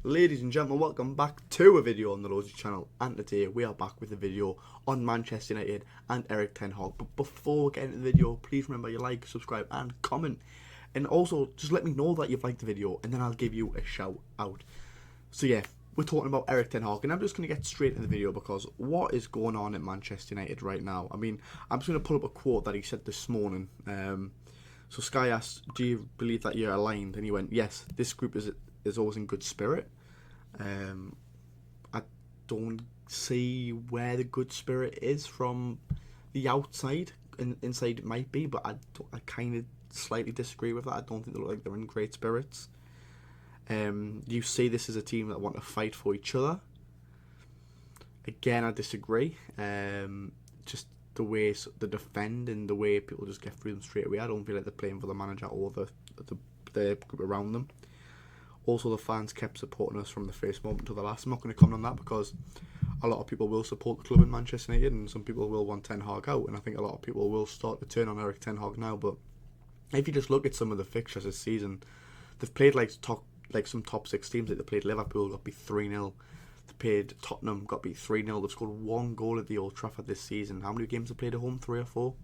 Ladies and gentlemen, welcome back to a video on the Lozy channel, and today we are back with a video on Manchester United and Erik Ten Hag. But before getting into the video, please remember you like, subscribe and comment, and also just let me know that you've liked the video and then I'll give you a shout out. So yeah, we're talking about Erik Ten Hag, and I'm just going to get straight into the video because what is going on at Manchester United right now? I mean, I'm just going to pull up a quote that he said this morning. So Sky asked, do you believe that you're aligned? And he went, yes, this group is always in good spirit. I don't see where the good spirit is from the outside. Inside it might be, but I kind of slightly disagree with that. I don't think they look like they're in great spirits. You see this as a team that want to fight for each other. Again, I disagree. Just the way they defend and the way people just get through them straight away. I don't feel like they're playing for the manager or the group around them. Also, the fans kept supporting us from the first moment to the last. I'm not going to comment on that because a lot of people will support the club in Manchester United and some people will want Ten Hag out, and I think a lot of people will start to turn on Erik Ten Hag now. But if you just look at some of the fixtures this season, they've played some top six teams. Like they played Liverpool, got beat 3-0. They played Tottenham, got beat 3-0. They've scored one goal at the Old Trafford this season. How many games have they played at home? 3 or 4?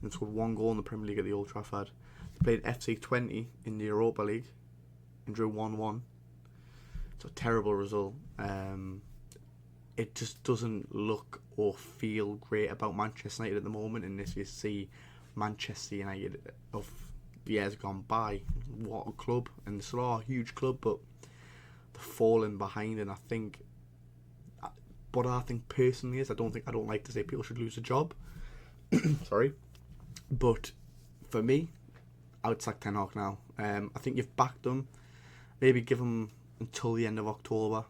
And they've scored one goal in the Premier League at the Old Trafford. They played FC 20 in the Europa League and drew 1-1. It's a terrible result. It just doesn't look or feel great about Manchester United at the moment. And if you see Manchester United of years gone by, what a club, and it's still a huge club, but they're falling behind. And I think, what I think personally is, I don't like to say people should lose a job. Sorry, but for me, I would sack Ten Hag now. I think you've backed them. Maybe give them until the end of October,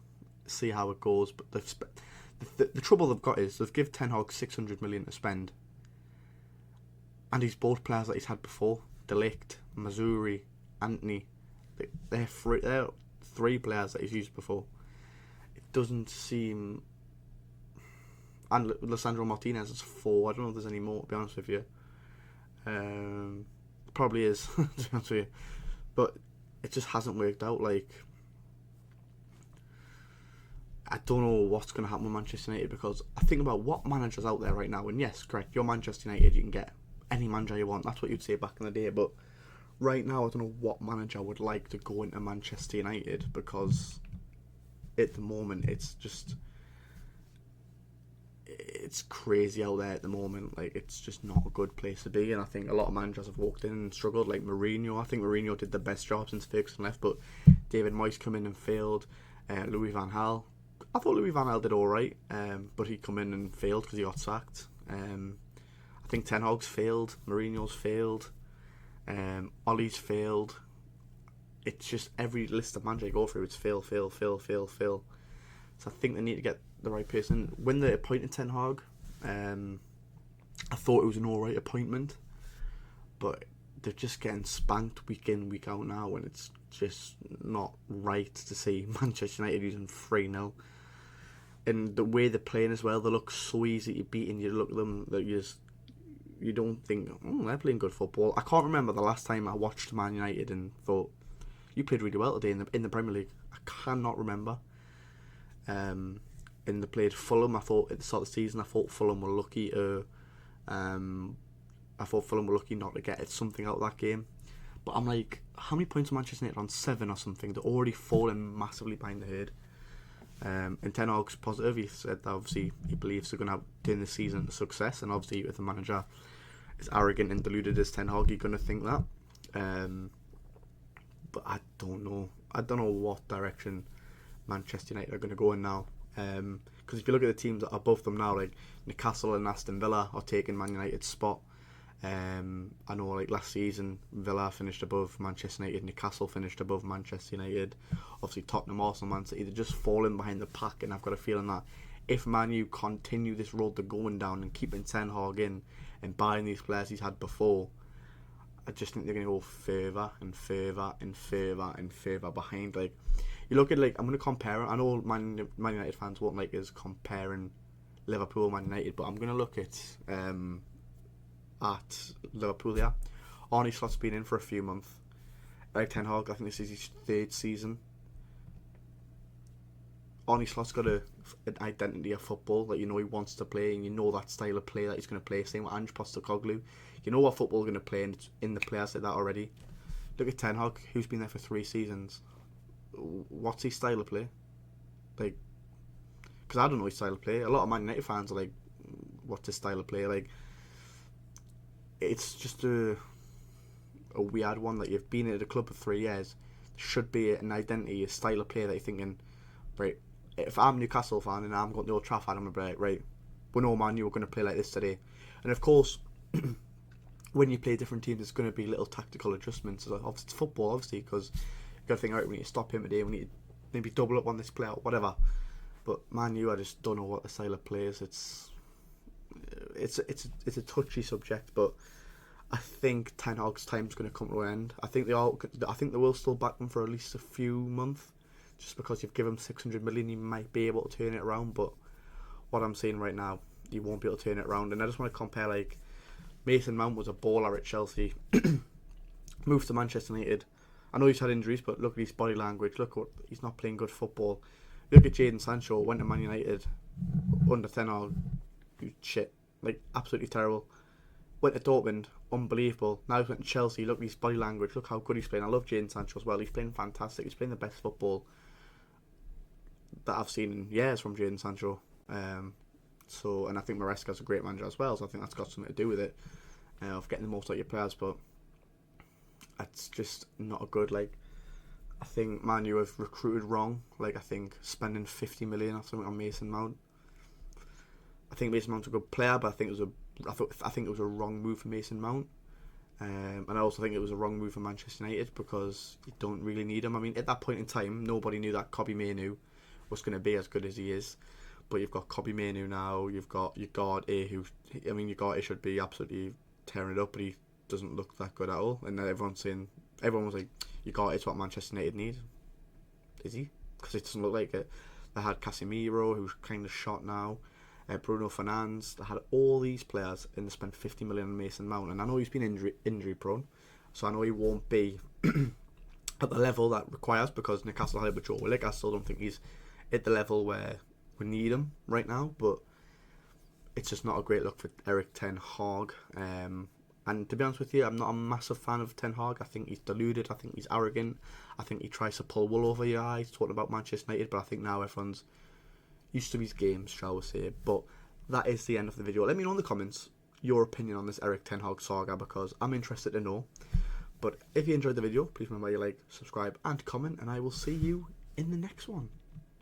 see how it goes. But the trouble they've got is they've given Ten Hag 600 million to spend, and he's bought players that he's had before: De Ligt, Mazuri, Antony. They're three players that he's used before. It doesn't seem. And Lisandro Martinez is 4. I don't know if there's any more, to be honest with you. Probably is, to be honest with you. But it just hasn't worked out. Like, I don't know what's going to happen with Manchester United, because I think about what managers out there right now, and yes, correct, you're Manchester United, you can get any manager you want. That's what you'd say back in the day. But right now, I don't know what manager would like to go into Manchester United, because at the moment, it's crazy out there at the moment. Like, it's just not a good place to be, and I think a lot of managers have walked in and struggled, like Mourinho. I think Mourinho did the best job since Ferguson left, but David Moyes come in and failed. Louis van Gaal, I thought Louis van Gaal did alright, but he come in and failed because he got sacked. I think Ten Hag's failed, Mourinho's failed, Ollie's failed. It's just every list of managers you go through, it's fail. So I think they need to get the right person. When they appointed Ten Hag, I thought it was an alright appointment, but they're just getting spanked week in, week out now, and it's just not right to see Manchester United using 3-0. And the way they're playing as well, they look so easy to beat, and you look at them, you don't think, oh, they're playing good football. I can't remember the last time I watched Man United and thought, you played really well today in the Premier League. I cannot remember. And they played Fulham. I thought at the start of the season, Fulham were lucky not to get something out of that game. But I'm like, how many points are Manchester United on? 7 or something. They're already falling massively behind the herd. And Ten Hag's positive. He said that obviously he believes they're going to turn the season to success. And obviously, if the manager is arrogant and deluded as Ten Hag, you're going to think that. But I don't know. I don't know what direction Manchester United are going to go in now. Because if you look at the teams that are above them now, like Newcastle and Aston Villa are taking Man United's spot. I know, like last season, Villa finished above Manchester United, Newcastle finished above Manchester United. Obviously, Tottenham, Arsenal, Man City, they're just falling behind the pack, and I've got a feeling that if Man U continue this road they're going down and keeping Ten Hag in and buying these players he's had before, I just think they're going to go further and further and further and further behind. Like, you look at, like, I'm going to compare it. I know Man United fans won't like us comparing Liverpool and Man United, but I'm going to look at Liverpool. Yeah, Arne Slot's been in for a few months. Erik Ten Hag, I think this is his 3rd season. Arne Slot's got an identity of football that you know he wants to play, and you know that style of play that he's going to play. Same with Ange Postecoglou. You know what football going to play, and it's in the players like that already. Look at Ten Hag, who's been there for 3 seasons. What's his style of play? Like, because I don't know his style of play. A lot of Man United fans are like, what's his style of play? Like, it's just a weird one that you've been at the club for 3 years. There should be an identity, a style of play that you're thinking, right, if I'm a Newcastle fan and I'm going to Old Trafford, I'm going to be like, right, we know, man, you're going to play like this today. And of course, when you play different teams, there's going to be little tactical adjustments. Obviously, it's football, obviously, because you've got to think, right, we need to stop him today, we need to maybe double up on this player, whatever. But Man U, I just don't know what the style of play is. It's a touchy subject, but I think Ten Hag's time's going to come to an end. I think they will still back them for at least a few months, just because you've given him 600 million, you might be able to turn it around. But what I'm seeing right now, you won't be able to turn it around. And I just want to compare, like, Mason Mount was a baller at Chelsea, moved to Manchester United. I know he's had injuries, but look at his body language. Look what he's not playing good football. Look at Jadon Sancho, went to Man United under Ten Hag, shit, like absolutely terrible. Went to Dortmund, unbelievable. Now he's went to Chelsea. Look at his body language. Look how good he's playing. I love Jadon Sancho as well. He's playing fantastic. He's playing the best football that I've seen in years from Jadon Sancho. And I think Maresca's a great manager as well. So I think that's got something to do with it, of getting the most out of your players. But it's just not a good. Like, I think Man U have recruited wrong. Like, I think spending 50 million or something on Mason Mount. I think Mason Mount's a good player, but I think it was a wrong move for Mason Mount. And I also think it was a wrong move for Manchester United, because you don't really need him. I mean, at that point in time, nobody knew that Kobbie Mainoo was going to be as good as he is. But you've got Kobbie Mainoo now. You've got Ugarte, Ugarte should be absolutely tearing it up, but he doesn't look that good at all. And everyone was like, Ugarte is what Manchester United need. Is he? Because it doesn't look like it. They had Casemiro, who's kind of shot now. Bruno Fernandes. They had all these players, and they spent 50 million on Mason Mount. And I know he's been injury prone, so I know he won't be at the level that requires, because Newcastle had it with Joe Willock. I still don't think he's at the level where we need him right now, but it's just not a great look for Erik Ten Hag. And to be honest with you, I'm not a massive fan of Ten Hag. I think he's deluded. I think he's arrogant. I think he tries to pull wool over your eyes talking about Manchester United, but I think now everyone's used to his games, shall we say. But that is the end of the video. Let me know in the comments your opinion on this Erik Ten Hag saga, because I'm interested to know. But if you enjoyed the video, please remember you like, subscribe and comment, and I will see you in the next one.